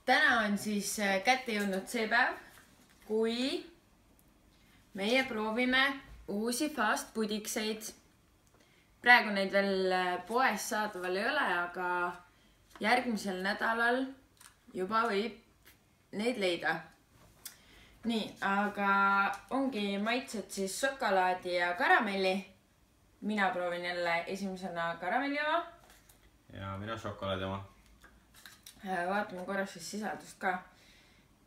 täna on siis kätte jõudnud see päev, kui meie proovime uusi fast pudikseid. Praegu neid veel poes saadaval ei ole, aga järgmisel nädalal juba võib neid leida. Nii, aga ongi maitsed siis šokolaadi ja karamelli. Mina proovin jälle esimesena karamelli oma. Ja mina šokolaadi oma. Vaatame korras siis sisaldust ka.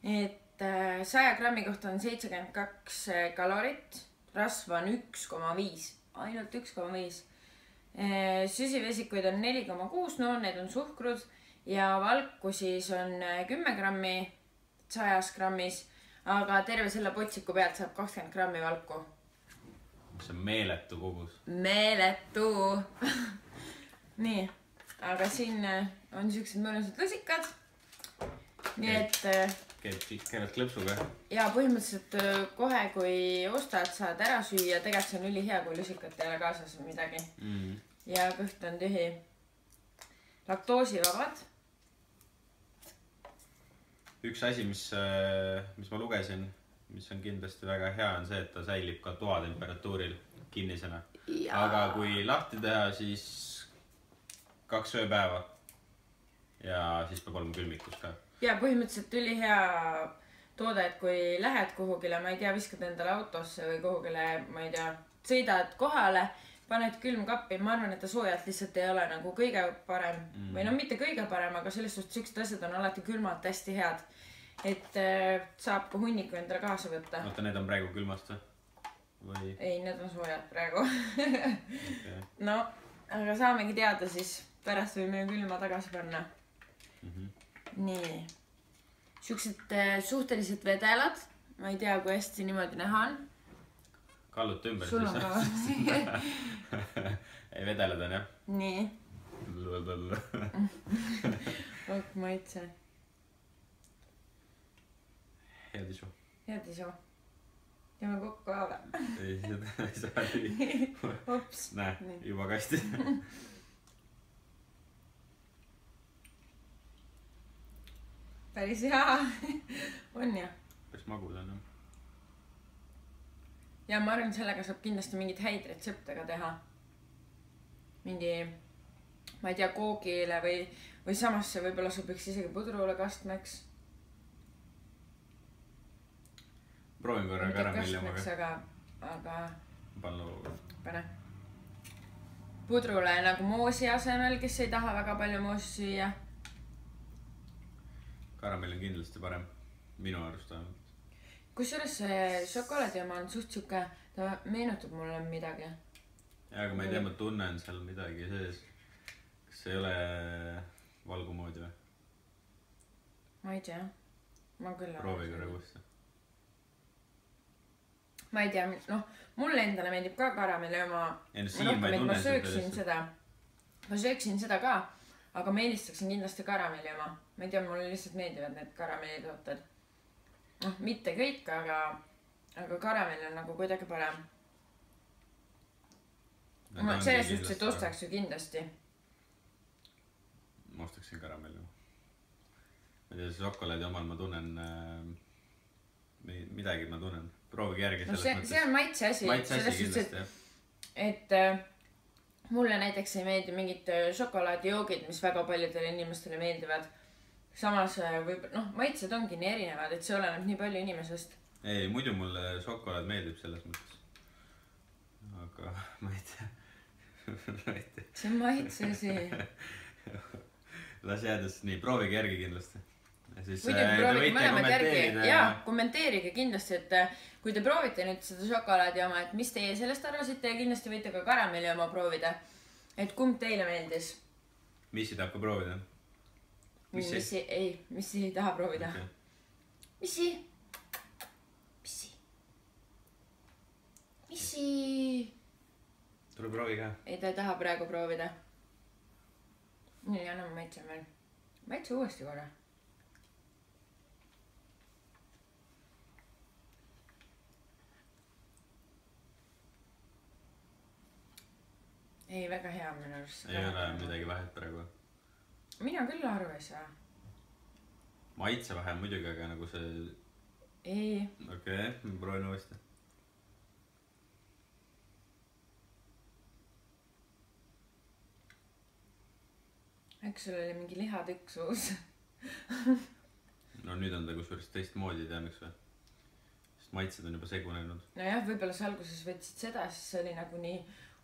Et 100 grammi kohta on 72 kalorit. Rasva on 1,5. Ainult 1,5. Süsivesikuid on 4,6. No, need on suhkrud. Ja valku siis on 10 grammi 100 grammis. Aga terve selle potsiku pealt saab 20 grammi valku. See on meeletu kogus. Meeletu! Nii, aga siin on siuksed mõnusad lusikad. Nii et... Käivad klõpsuga. Ja põhimõtteliselt kohe, kui ostad, saad ära süüa. Tegelikult see on ülihea, kui lusikat ei ole kaasas või midagi. Ja kõht on tühi. Laktoosivabad. Üks asi, mis ma lugesin, mis on kindlasti väga hea, on see, et ta säilib ka toatemperatuuril kinnisena. Aga kui lahti teha, siis 2 ööpäeva ja siis peab olema külmikus ka. Ja põhimõtteliselt ülihea toode, et kui lähed kuhugile, ma ei tea, viskad endale autosse või kuhugile, ma ei tea, sõidad kohale, paned külmkappi, ma arvan, et ta soojalt lihtsalt ei ole nagu kõige parem. Või no mitte kõige parem, aga sellest suht siuksed asjad on alati külmalt hästi head. Et saab ka hunniku endale kaasa võtta. Oota, need on praegu külmast või? Ei, need on soojad praegu. No, aga saamegi teada siis, pärast võime külma tagasi panna. Nii. Siuksed suhteliselt vedelad. Ma ei tea, kui hästi niimoodi näha on. Kallut ümber sul on ka. Ei, vedelad on jah. Nii. Ok, maitse. Head isu. Head isu. Teeme kokku ka ole. Ei, seda ei saa nii. Hops. Näe, juba kasti. Päris hea. On jah. Päris magud on jah. Ja ma arvan, sellega saab kindlasti mingid häid retseptega teha. Mingi, ma ei tea, koogile või samasse võib-olla sobiks isegi pudrule kastmeks. Proovin korra karamelli omaga. Aga... Pannu. Pane. Pudrule nagu moosi asemel, kes ei taha väga palju moosi süüa. Karamell on kindlasti parem. Minu arust vähemalt. Kusjuures see šokolaadi oma on suht siuke, ta meenutab mulle midagi. Ja, aga ma ei tea, ma tunnen seal midagi sees. Kas see ei ole valgumoodi või? Ma ei tea. Ma küll olen. Proovi korra uuesti. Ma ei tea, noh, mulle endale meeldib ka karamelli oma. Ma sööksin seda ka, aga ma eelistaksin kindlasti karamelli oma. Ma ei tea, mulle lihtsalt meeldivad need karamellitooted. Noh, mitte kõik, aga karamell on nagu kuidagi parem. Selles suhtes, et ostaks ju kindlasti. Ma ostaksin karamelli. Ma ei tea, see šokolaadi omal ma tunnen, midagi ma tunnen. Proovige järgi selles mõttes. See on maitse asi. Maitse asi kindlasti, jah. Et mulle näiteks ei meeldi mingid šokolaadijoogid, mis väga paljudele inimestele meeldivad. Samas, noh, maitsed ongi nii erinevad, et see oleneb nii palju inimesest. Ei, muidu mulle šokolaad meeldib selles mõttes. Aga ma ei tea. See on maitse asi. Las jäädes nii, proovige järgi kindlasti. Muidugi proovige mõlemad järgi. Jaa, kommenteerige kindlasti, et kui te proovite nüüd seda šokolaadi oma, et mis teie sellest arvasite ja kindlasti võite ka karamelli oma proovida. Et kumb teile meeldis? Missi tahab ka proovida? Missi ei taha proovida. Missi! Tule proovi ka. Ei, ta ei taha praegu proovida. Nii, anname maitse veel. Maitse uuesti korra. Ei, väga hea minu arust. Ei ole midagi vahet praegu. Mina küll aru ei saa. maitse vähem muidugi, aga nagu see... Ei. Okei, ma proovin uuesti. Eks sul oli mingi lihatükk suus. No nüüd on ta kusjuures teistmoodi, tean üks või? Sest maitsed on juba segunenud. Nojah, võib-olla sa alguses võtsid seda, siis see oli nagu nii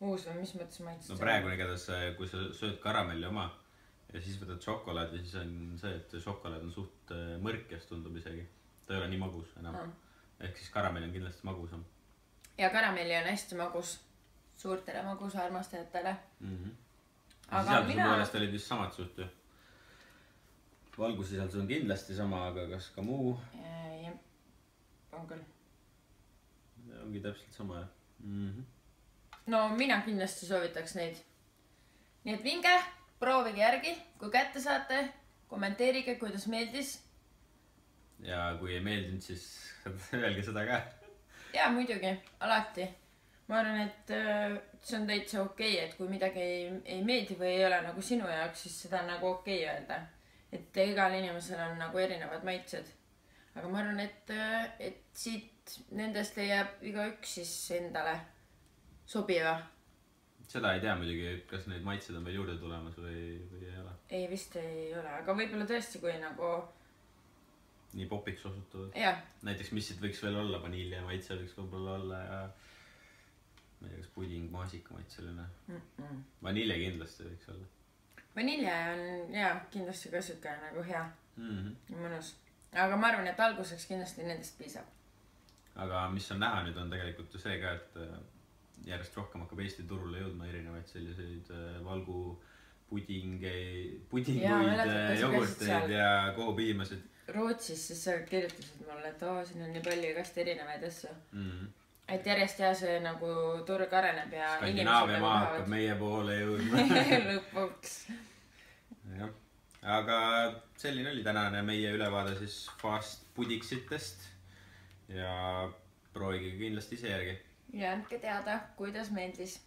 uus või mis mõttes maitsed? No praegu igatahes, kui sa sööd karamelli oma ja siis võtad šokolaadi, siis on see, et šokolaad on suht mõrkjas tundub isegi. Ta ei ole nii magus enam. Ehk siis karamelli on kindlasti magusam. Ja karamelli on hästi magus. Suurtele magusa armastajatele. Aga sisalduse poolest olid vist samad suht ju. Valgusisaldus on kindlasti sama, aga kas ka muu? On küll. Ongi täpselt sama, jah. No mina kindlasti soovitaks neid. Nii et vinge, proovige järgi, kui kätte saate, kommenteerige, kuidas meeldis. Ja kui ei meeldinud, siis öelge seda ka. Jaa, muidugi, alati. Ma arvan, et see on täitsa okei, et kui midagi ei meeldi või ei ole nagu sinu jaoks, siis seda on nagu okei öelda. Et igal inimesel on nagu erinevad maitsed. Aga ma arvan, et siit nendest leiab igaüks siis endale sobiva. Seda ei tea muidugi, kas neid maitsed on veel juurde tulemas või ei ole. Ei, vist ei ole, aga võib-olla tõesti, kui nagu... Nii popiks osutuvad. Jah. Näiteks, mis siit võiks veel olla, vanilja maitse võiks võib-olla olla ja... Ma ei tea, kas puding, maasika maitseline. Vanilja kindlasti võiks olla. Vanilja on, jaa, kindlasti ka süke nagu hea. Mõnus. Aga ma arvan, et alguseks kindlasti nendest piisab. Aga mis on näha nüüd on tegelikult ju see ka, et järjest rohkem hakkab Eesti turule jõudma erinevaid selliseid valgupudingeid, jogurteid ja koopiimasid. Rootsis siis sa kirjutasid mulle, et siin on nii palju igast erinevaid asju. Et järjest jah, see nagu turg areneb ja Skandinaavia maa hakkab meie poole jõudma. Lõpuks. Jah. Aga selline oli tänane meie ülevaade siis fast pudiksitest ja proovige kindlasti ise järgi. Ja andke teada, kuidas meeldis.